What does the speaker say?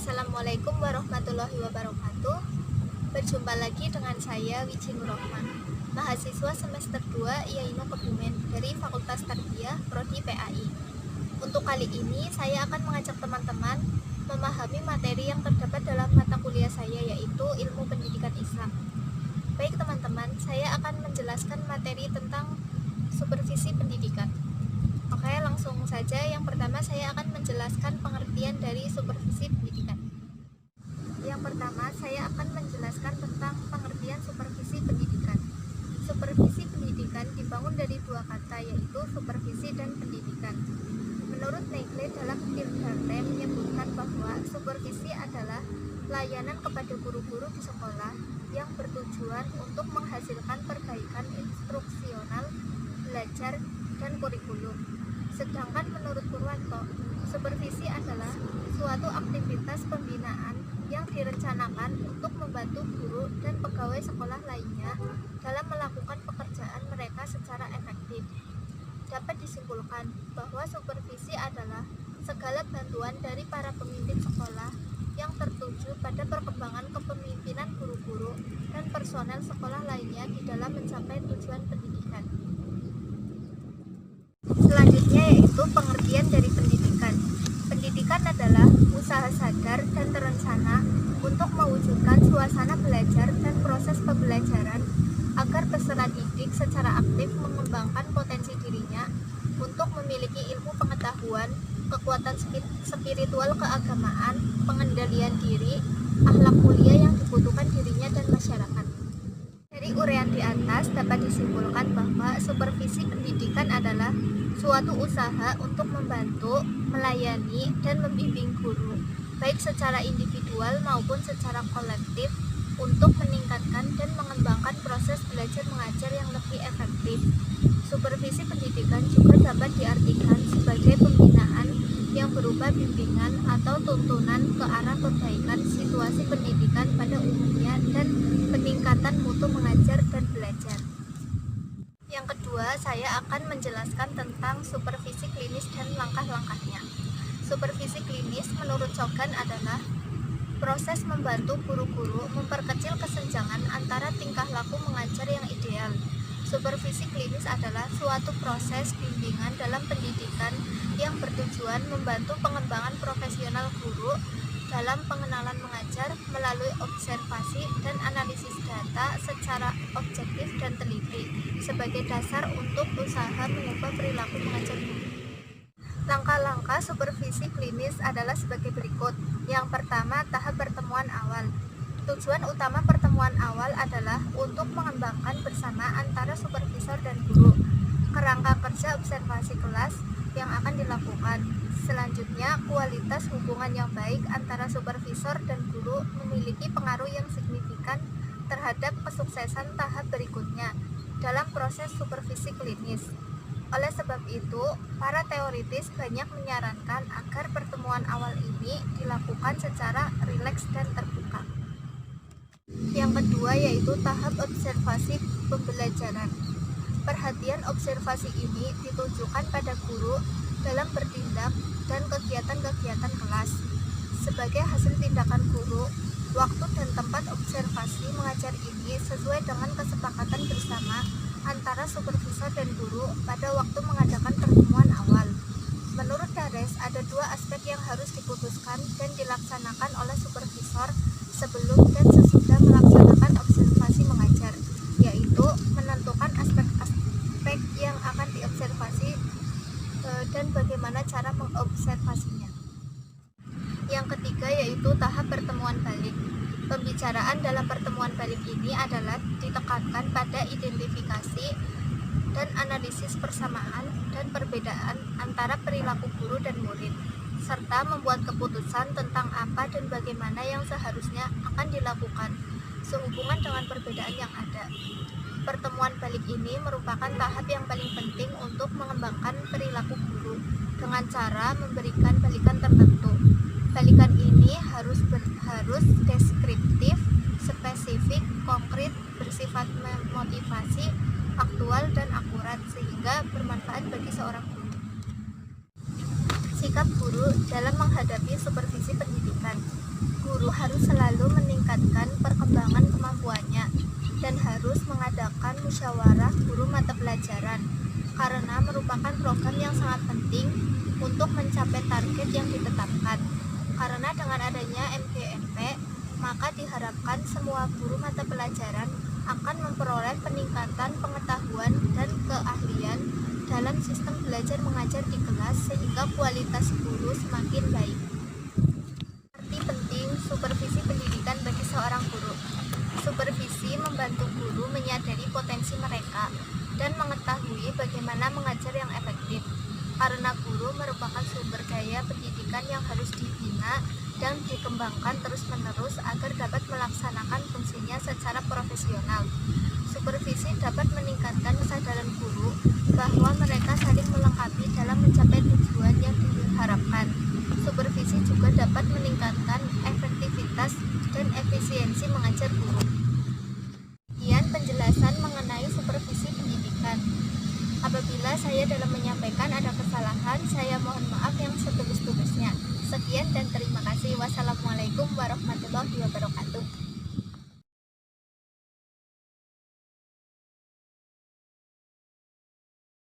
Assalamualaikum warahmatullahi wabarakatuh. Berjumpa lagi dengan saya Wiji Nurrohman, mahasiswa semester 2 IAINO Kebumen dari Fakultas Tarbiyah Prodi PAI. Untuk kali ini saya akan mengajak teman-teman memahami materi yang terdapat dalam mata kuliah saya, yaitu Ilmu Pendidikan Islam. Baik teman-teman, saya akan menjelaskan materi tentang supervisi pendidikan. Oke, langsung saja. Yang pertama saya akan menjelaskan pengertian dari supervisi pendidikan. Yang pertama saya akan menjelaskan tentang pengertian supervisi pendidikan. Supervisi pendidikan dibangun dari dua kata, yaitu supervisi dan pendidikan. Menurut Nagle dalam Tirgate menyebutkan bahwa supervisi adalah layanan kepada guru-guru di sekolah yang bertujuan untuk menghasilkan perbaikan instruksional, belajar, dan kurikulum. Sedangkan menurut Purwanto, supervisi adalah suatu aktivitas pembinaan yang direncanakan untuk membantu guru dan pegawai sekolah lainnya dalam melakukan pekerjaan mereka secara efektif. Dapat disimpulkan bahwa supervisi adalah segala bantuan dari para pemimpin sekolah yang tertuju pada perkembangan kepemimpinan guru-guru dan personel sekolah lainnya di dalam mencapai tujuan pendidikan. Selanjutnya yaitu pengertian dari pendidikan. Pendidikan adalah usaha sadar dan terencana untuk mewujudkan suasana belajar dan proses pembelajaran agar peserta didik secara aktif mengembangkan potensi dirinya untuk memiliki ilmu pengetahuan, kekuatan spiritual keagamaan, pengendalian diri, akhlak mulia yang dibutuhkan dirinya dan masyarakat. Dari uraian di atas dapat disimpulkan bahwa supervisi pendidikan adalah suatu usaha untuk membantu, melayani, dan membimbing guru, baik secara individual maupun secara kolektif, untuk meningkatkan dan mengembangkan proses belajar mengajar yang lebih efektif. Supervisi pendidikan juga dapat diartikan sebagai pembinaan yang berupa bimbingan atau tuntunan ke arah perbaikan situasi pendidikan pada umumnya dan peningkatan mutu mengajar dan belajar. Yang kedua, saya akan menjelaskan tentang supervisi klinis dan langkah-langkahnya. Supervisi klinis menurut Cogan adalah proses membantu guru-guru memperkecil kesenjangan antara tingkah laku mengajar yang ideal. Supervisi klinis adalah suatu proses bimbingan dalam pendidikan yang bertujuan membantu pengembangan profesional guru dalam pengenalan mengajar melalui observasi dan analisis data secara objektif dan teliti sebagai dasar untuk usaha mengubah perilaku mengajar guru. Langkah-langkah supervisi klinis adalah sebagai berikut. Yang pertama, tahap pertemuan awal. Tujuan utama pertemuan awal adalah untuk mengembangkan bersama antara supervisor dan guru kerangka kerja observasi kelas yang akan dilakukan. Selanjutnya, kualitas hubungan yang baik antara supervisor dan guru memiliki pengaruh yang signifikan terhadap kesuksesan tahap berikutnya dalam proses supervisi klinis. Oleh sebab itu, para teoritis banyak menyarankan agar pertemuan awal ini dilakukan secara rileks dan terbuka. Yang kedua yaitu tahap observasi pembelajaran. Perhatian observasi ini ditujukan pada guru dalam bertindak dan kegiatan-kegiatan kelas. Sebagai hasil tindakan guru, waktu dan tempat observasi mengajar ini sesuai dengan kesepakatan bersama antara supervisor dan guru pada waktu mengadakan pertemuan awal. Menurut Dares, ada dua aspek yang harus diputuskan dan dilaksanakan oleh supervisor sebelum dan sesudah melaksanakan observasi mengajar, yaitu menentukan aspek-aspek yang akan diobservasi dan bagaimana cara mengobservasinya. Yang ketiga yaitu tahap pertemuan balik. Pembicaraan dalam pertemuan balik ini adalah ditekankan pada identifikasi dan analisis persamaan dan perbedaan antara perilaku guru dan murid, serta membuat keputusan tentang apa dan bagaimana yang seharusnya akan dilakukan sehubungan dengan perbedaan yang ada. Pertemuan balik ini merupakan tahap yang paling penting untuk mengembangkan perilaku guru dengan cara memberikan balikan tertentu. Balikan ini harus deskriptif, spesifik, konkret, bersifat memotivasi, aktual, dan akurat sehingga bermanfaat bagi seorang guru. Sikap guru dalam menghadapi supervisi pendidikan. Guru harus selalu meningkatkan perkembangan kemampuannya dan harus mengadakan musyawarah guru mata pelajaran karena merupakan program yang sangat penting untuk mencapai target yang ditetapkan. Karena dengan adanya MGMP, maka diharapkan semua guru mata pelajaran akan memperoleh peningkatan pengetahuan dan keahlian dalam sistem belajar mengajar di kelas sehingga kualitas guru semakin baik. Arti penting supervisi pendidikan bagi seorang guru. Supervisi membantu guru menyadari potensi mereka dan mengetahui bagaimana mengajar yang efektif. Karena guru merupakan sumber daya pendidikan yang harus dibina dan dikembangkan terus-menerus agar dapat melaksanakan fungsinya secara profesional. Supervisi dapat meningkatkan kesadaran guru bahwa mereka saling melengkapi dalam mencapai tujuan yang diharapkan. Supervisi juga dapat meningkatkan efektivitas dan efisiensi mengajar guru. Sekian penjelasan mengenai supervisi pendidikan. Apabila saya dalam menyampaikan ada kesalahan, saya mohon maaf yang setulus-tulusnya. Sekian dan terima kasih. Wassalamualaikum warahmatullahi wabarakatuh.